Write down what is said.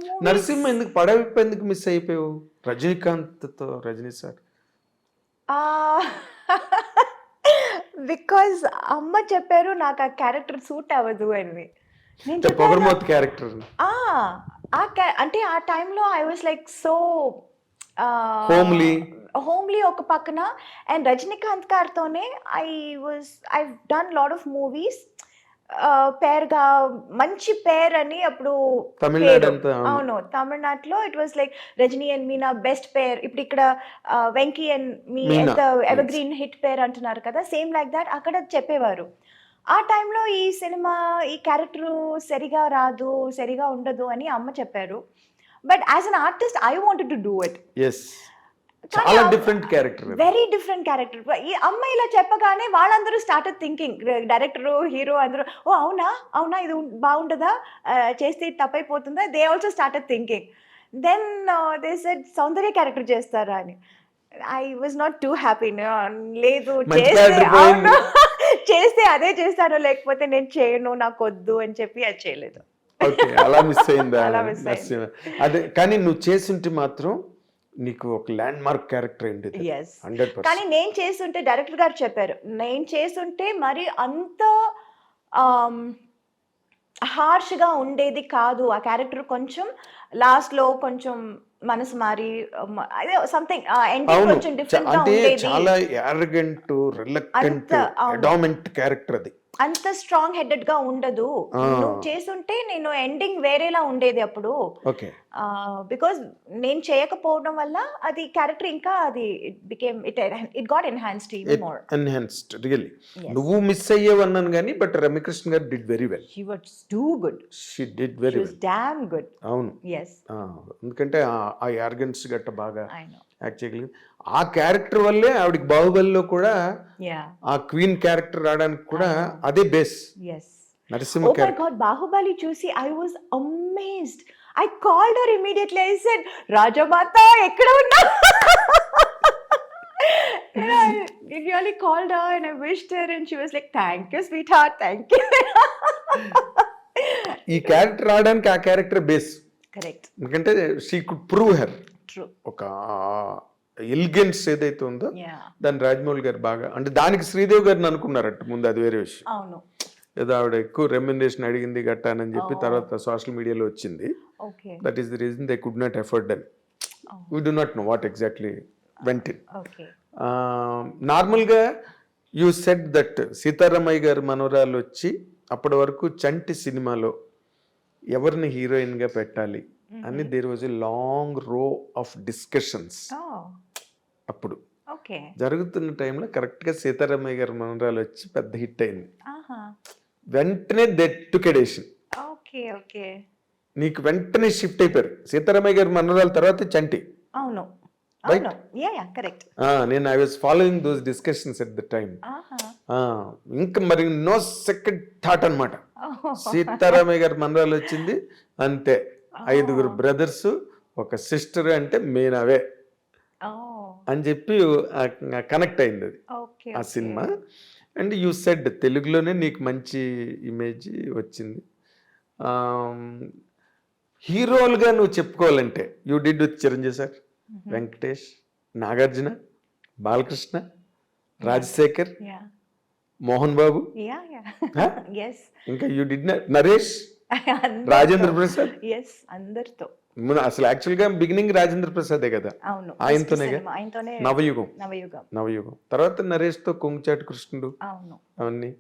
movies. Narasimha ఎందుకు పడవిప్పు ఎందుకు miss అయిపోయావు రజనీకాంత్తో రజనీ సార్? బికాజ్ అమ్మ చెప్పారు నాకు ఆ క్యారెక్టర్ సూట్ అవ్వదు అని. నేను చెప్పాను పొగరమోత్ క్యారెక్టర్ అంటే ఆ టైంలో I was like so homely ఒక పక్కన. అండ్ రజనీకాంత్ గారితోనే I done lot of movies పేర్గా మంచి పేర్ అని అప్పుడు తమిళనాడు. అవును, తమిళనాడులో it was like Rajini and Meena best pair. ఇప్పుడు ఇక్కడ Venky and me evergreen hit pair అంటున్నారు కదా, సేమ్ లైక్ దాట్ అక్కడ చెప్పేవారు. ఆ టైంలో ఈ సినిమా ఈ క్యారెక్టర్ సరిగా రాదు, సరిగా ఉండదు అని అమ్మ చెప్పారు. But as an artist I wanted to do it. చాలా different character, very different character. ఈ అమ్మాయి ఇలా చెప్పగానే వాళ్ళందరూ స్టార్టెడ్ థింకింగ్, డైరెక్టర్ హీరో అందరూ, ఓ అవునా అవునా ఇది బాగుంటుందా, చేస్తే తప్పైపోతుందా, they also started thinking. Then they said Soundarya character చేస్తారా అని. I was not too happy. లేదు చేస్తే అదే చేస్తాను, లేకపోతే నేను చేయను, నాకు వద్దు అని చెప్పి అది చేయలేదు. అలా మిస్ అయిందా? అదే కానీ నువ్వు చేస్తుంటే మాత్రం నీకు ఒక ల్యాండ్ మార్క్ క్యారెక్టర్ అయింది. కానీ నేను చేస్తుంటే డైరెక్టర్ గారు చెప్పారు, నేను చేస్తుంటే మరి అంత హార్ష్గా ఉండేది కాదు ఆ క్యారెక్టర్. కొంచెం లాస్ట్లో కొంచెం మనసు మారి అదే సంథింగ్ ఎండింగ్ కొంచెం డిఫరెంట్ గా ఉండేది. చాలా యారగెంట్, రిలక్టెంట్, అడామెంట్ క్యారెక్టర్ అది. అంత స్ట్రాంగ్ హెడెడ్ గా ఉండదు. నువ్వు చేస్తుంటే నేను ఎండింగ్ వేరేలా ఉండేది అప్పుడు. బికాజ్ నేను చేయకపోవడం వల్ల అది క్యారెక్టర్ ఇంకా అది it got enhanced even more. Enhanced really. నువ్వు మిస్ అయ్యేవన్నాను కానీ బట్ రమ్యకృష్ణ గారు did very well. She was too good. She did very well. Damn good. అవును. yes. ఎందుకంటే ఆ యార్గెన్స్ గట్ట బాగా యాక్ట్ చేయగలిగింది. ఆ క్యారెక్టర్ వల్లే ఆవిడకి బాహుబలిలో కూడా ఆ క్వీన్ క్యారెక్టర్ రావడానికి కూడా అదే బేస్. నరసింహ క్యారెక్టర్. బాహుబలి చూసి I was amazed. I called her immediately. I said, Rajamata, ekkada unna? And I really called her and I wished her and she was like, thank you, sweetheart, thank you. ఈ character రావడానికి ఆ character base. Correct. ఎందుకంటే she could prove her. True. ఒక elegance ఏదైతే ఉందో దాన్ని రాజమౌళి గారు బాగా, అంటే దానికి శ్రీదేవి గారిని అనుకున్నారట ముందు, అది వేరే విషయం. అవును. ఏదో ఆవిడ ఎక్కువ రెమ్యునరేషన్ అడిగింది గట్టానని చెప్పి తర్వాత సోషల్ మీడియాలో వచ్చింది. That is the reason they could not afford them. We do not know what exactly went in. నార్మల్గా యూ సెడ్ దట్ సీతారామయ్య గారి మనవరాలు వచ్చి అప్పటి వరకు చంటి సినిమాలో ఎవరిని హీరోయిన్గా పెట్టాలి అని దేర్ వాజ్ ఎ లాంగ్ రో ఆఫ్ డిస్కషన్స్. అప్పుడు జరుగుతున్న టైంలో కరెక్ట్గా సీతారామయ్య గారి మనవరాలు వచ్చి పెద్ద హిట్ అయింది. వెంటనే దెట్టుకెడేషన్ నీకు వెంటనే షిఫ్ట్ అయిపోయారు. సీతారామయ్య గారి మనవరాల తర్వాత చంటి. అవును. నేను I was following those discussions at the time. ఇంకా మరి నో సెకండ్ థాట్ అనమాట. సీతారామయ్య గారి మనవరాలు వచ్చింది అంతే, 5 బ్రదర్స్, ఒక సిస్టర్, అంటే మేనవే అని చెప్పి కనెక్ట్ అయింది అది ఆ సినిమా. అండ్ యూ సెడ్ తెలుగులోనే నీకు మంచి ఇమేజ్ వచ్చింది. హీరోలుగా నువ్వు చెప్పుకోవాలంటే you did with Chiranjeevi sir, Venkatesh, Nagarjuna, Balakrishna, Rajasekhar, Mohan Babu, ఇంకా యూ డిడ్ నరేష్, రాజేంద్ర ప్రసాద్. అందరితో అసలు యాక్చువల్ గా బిగినింగ్ రాజేంద్ర ప్రసాదే కదా, ఆయనతోనే నవయుగం. తర్వాత నరేష్ తో కొంగుచాటి కృష్ణుడు, అవన్నీ